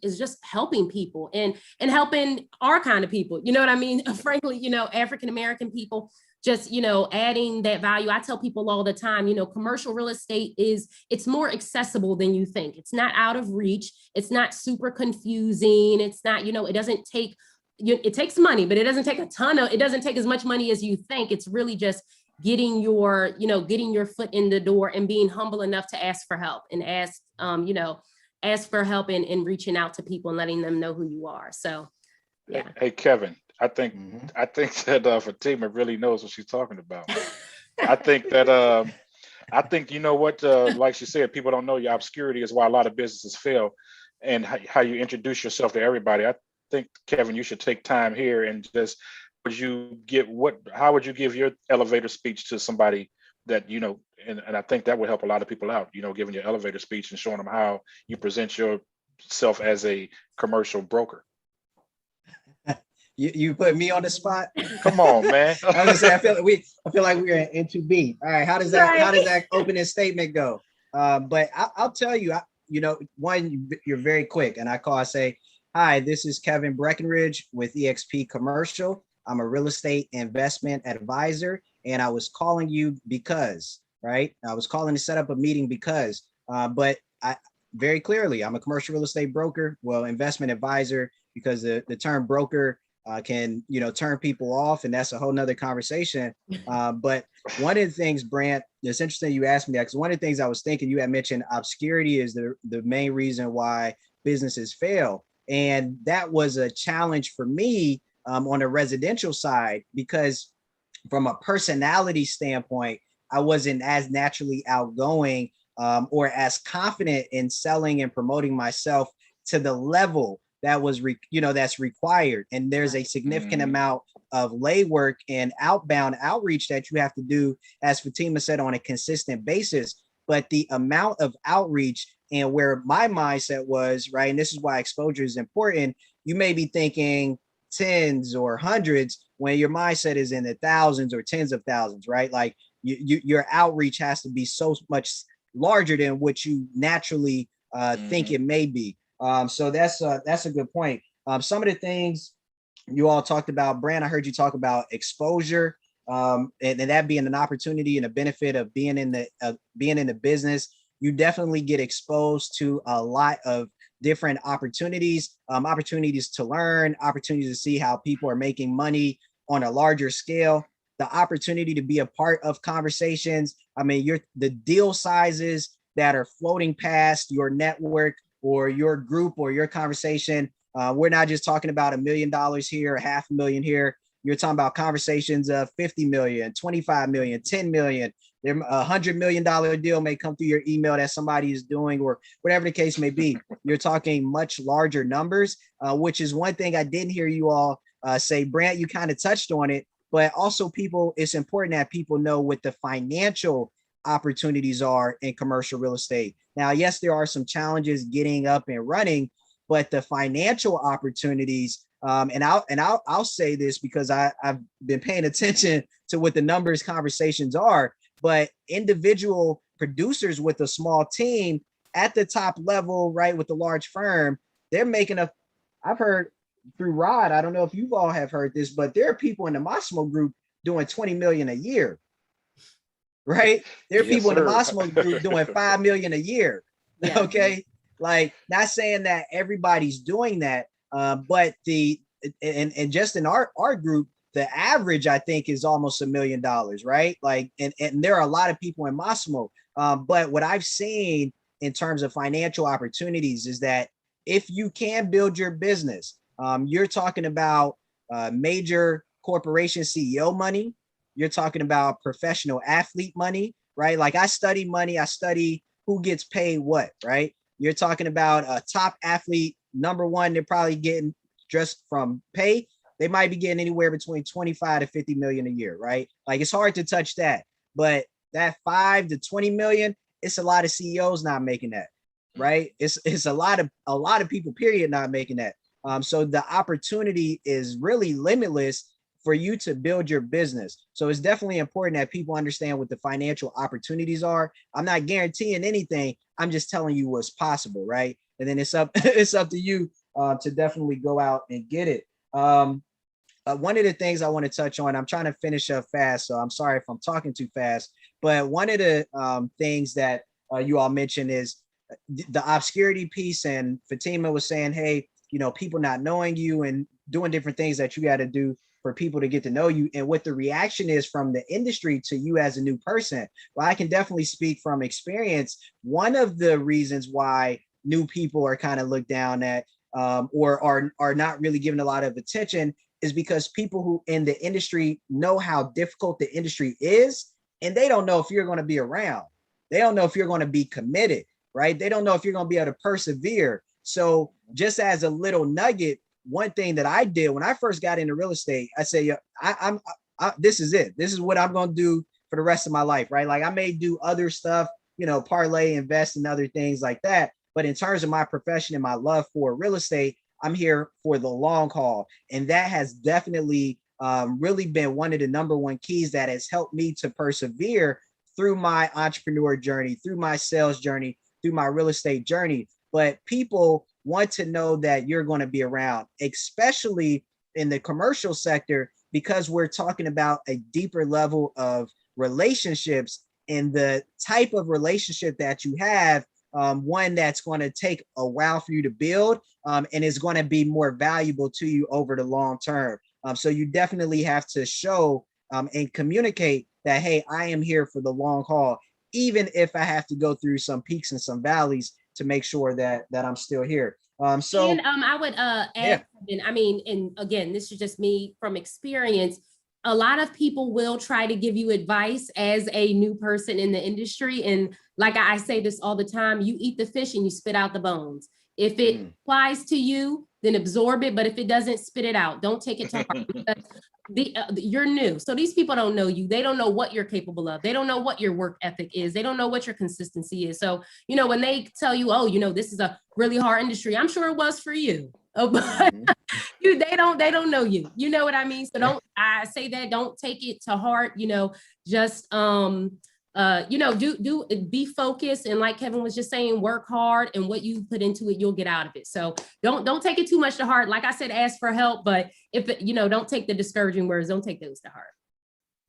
just helping people and helping our kind of people. You know what I mean? Frankly, African-American people, just, adding that value. I tell people all the time, commercial real estate it's more accessible than you think. It's not out of reach. It's not super confusing. It's not, it doesn't take, it takes money, but it doesn't take it doesn't take as much money as you think. It's really just getting your foot in the door and being humble enough to ask for help, and ask for help and reaching out to people and letting them know who you are. So, yeah. Hey, Kevin, I think that Fatima really knows what she's talking about. I think like she said, people don't know your obscurity is why a lot of businesses fail, and how you introduce yourself to everybody. I think, Kevin, you should take time here and just, how would you give your elevator speech to somebody that, and I think that would help a lot of people out, giving your elevator speech and showing them how you present yourself as a commercial broker. You put me on the spot. Come on, man. I was gonna say, I feel like we're in too deep. All right, how does that opening statement go? But I'll tell you, one, you're very quick, and I say, hi, this is Kevin Breckenridge with EXP Commercial. I'm a real estate investment advisor, and I was calling you because, right? I was calling to set up a meeting because, but I very clearly, I'm a commercial real estate broker, investment advisor, because the term broker can, turn people off, and that's a whole nother conversation. But one of the things, Brant, it's interesting you asked me that, because one of the things I was thinking, you had mentioned obscurity is the main reason why businesses fail. And that was a challenge for me on the residential side, because from a personality standpoint, I wasn't as naturally outgoing or as confident in selling and promoting myself to the level that was, that's required. And there's a significant amount of legwork and outbound outreach that you have to do, as Fatima said, on a consistent basis. But the amount of outreach, and where my mindset was, right, and this is why exposure is important, you may be thinking tens or hundreds. when your mindset is in the thousands or tens of thousands, right? Like your outreach has to be so much larger than what you naturally think it may be. So that's a good point. Some of the things you all talked about, Brand, I heard you talk about exposure, and that being an opportunity and a benefit of being in the business. You definitely get exposed to a lot of different opportunities, opportunities to learn, opportunities to see how people are making money on a larger scale, the opportunity to be a part of conversations. I mean, the deal sizes that are floating past your network or your group or your conversation. We're not just talking about $1 million here, $500,000 here. You're talking about conversations of 50 million, 25 million, 10 million. There, $100 million deal may come through your email that somebody is doing, or whatever the case may be. You're talking much larger numbers, which is one thing I didn't hear you all say. Brant, you kind of touched on it, but also it's important that people know what the financial opportunities are in commercial real estate. Now, yes, there are some challenges getting up and running, but the financial opportunities, and I'll say this because I've been paying attention to what the numbers conversations are, but individual producers with a small team at the top level, right, with the large firm, they're making I've heard through Rod, I don't know if you all have heard this, but there are people in the Massimo group doing 20 million a year, right? There are people in the Massimo group doing 5 million a year. Yeah. Okay. Like, not saying that everybody's doing that, but and just in our group, the average, I think, is almost $1 million, right? Like, and there are a lot of people in Massimo. But what I've seen in terms of financial opportunities is that if you can build your business, you're talking about major corporation CEO money. You're talking about professional athlete money, right? Like, I study money. I study who gets paid what, right? You're talking about a top athlete, number one, they're probably getting just from pay. They might be getting anywhere between 25 to 50 million a year, right? Like, it's hard to touch that, but that 5 to 20 million, it's a lot of CEOs not making that, right? It's a lot of people, period, not making that. So the opportunity is really limitless for you to build your business. So it's definitely important that people understand what the financial opportunities are. I'm not guaranteeing anything. I'm just telling you what's possible, right? And then it's up to you to definitely go out and get it. One of the things I want to touch on, I'm trying to finish up fast, so I'm sorry if I'm talking too fast, but one of the things that you all mentioned is the obscurity piece. And Fatima was saying, hey, people not knowing you and doing different things that you got to do for people to get to know you, and what the reaction is from the industry to you as a new person. Well, I can definitely speak from experience. One of the reasons why new people are kind of looked down at or are not really given a lot of attention is because people who in the industry know how difficult the industry is, and they don't know if you're going to be around. They don't know if you're going to be committed, right? They don't know if you're going to be able to persevere. So just as a little nugget, one thing that I did when I first got into real estate, I say, this is it. This is what I'm going to do for the rest of my life, right? Like, I may do other stuff, parlay, invest in other things like that. But in terms of my profession and my love for real estate, I'm here for the long haul. And that has definitely really been one of the number one keys that has helped me to persevere through my entrepreneur journey, through my sales journey, through my real estate journey. But people want to know that you're going to be around, especially in the commercial sector, because we're talking about a deeper level of relationships, and the type of relationship that you have, one that's going to take a while for you to build, and is going to be more valuable to you over the long term. So you definitely have to show and communicate that, hey, I am here for the long haul, even if I have to go through some peaks and some valleys to make sure that I'm still here. I would add, yeah. I mean, and again, this is just me from experience. A lot of people will try to give you advice as a new person in the industry. And like I say this all the time, you eat the fish and you spit out the bones. If it applies to you, then absorb it. But if it doesn't, spit it out. Don't take it to heart, because you're new. So these people don't know you. They don't know what you're capable of. They don't know what your work ethic is. They don't know what your consistency is. So, when they tell you, oh, this is a really hard industry, I'm sure it was for you. Oh, but Mhm. they don't know you. You know what I mean? So I say that, don't take it to heart, just be focused. And like Kevin was just saying, work hard, and what you put into it, you'll get out of it. So don't take it too much to heart. Like I said, ask for help, but if don't take the discouraging words, don't take those to heart.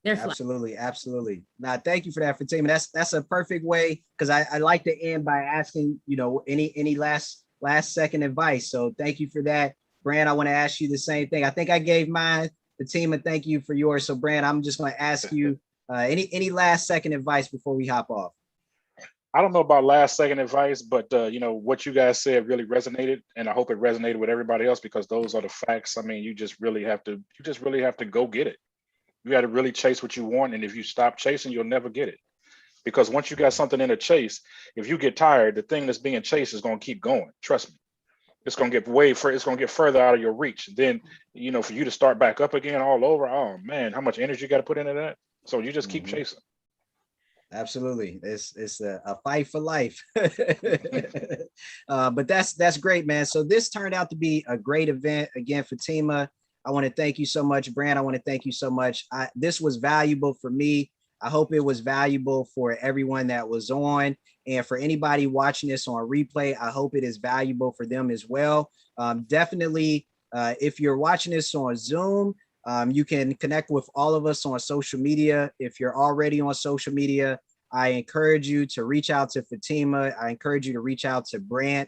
They're flat. Absolutely, absolutely. Now, thank you for that, Fatima. That's a perfect way, because I like to end by asking, any last second advice. So thank you for that. Brand, I want to ask you the same thing. I think I gave mine. Fatima, thank you for yours. So Brand, I'm just going to ask you any last second advice before we hop off. I don't know about last second advice, but what you guys said really resonated, and I hope it resonated with everybody else, because those are the facts. I mean, you just really have to go get it. You got to really chase what you want, and if you stop chasing, you'll never get it. Because once you got something in a chase, if you get tired, the thing that's being chased is going to keep going. Trust me. It's going to get it's going to get further out of your reach. Then, for you to start back up again all over, oh man, how much energy you got to put into that? So you just keep chasing. Absolutely. It's a fight for life. But that's great, man. So this turned out to be a great event. Again, Fatima, I want to thank you so much. Brand, I want to thank you so much. This was valuable for me. I hope it was valuable for everyone that was on. And for anybody watching this on replay, I hope it is valuable for them as well. Definitely, if you're watching this on Zoom, you can connect with all of us on social media. If you're already on social media, I encourage you to reach out to Fatima. I encourage you to reach out to Brant.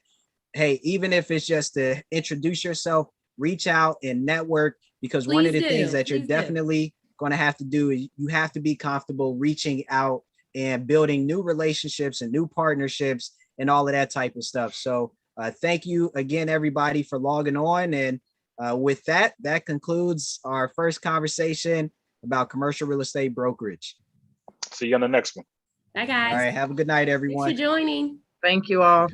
Hey, even if it's just to introduce yourself, reach out and network, because one of the things that you're definitely going to have to do is you have to be comfortable reaching out and building new relationships and new partnerships and all of that type of stuff. So thank you again, everybody, for logging on. And with that concludes our first conversation about commercial real estate brokerage. See you on the next one. Bye, guys. All right. Have a good night, everyone. Thanks for joining. Thank you all.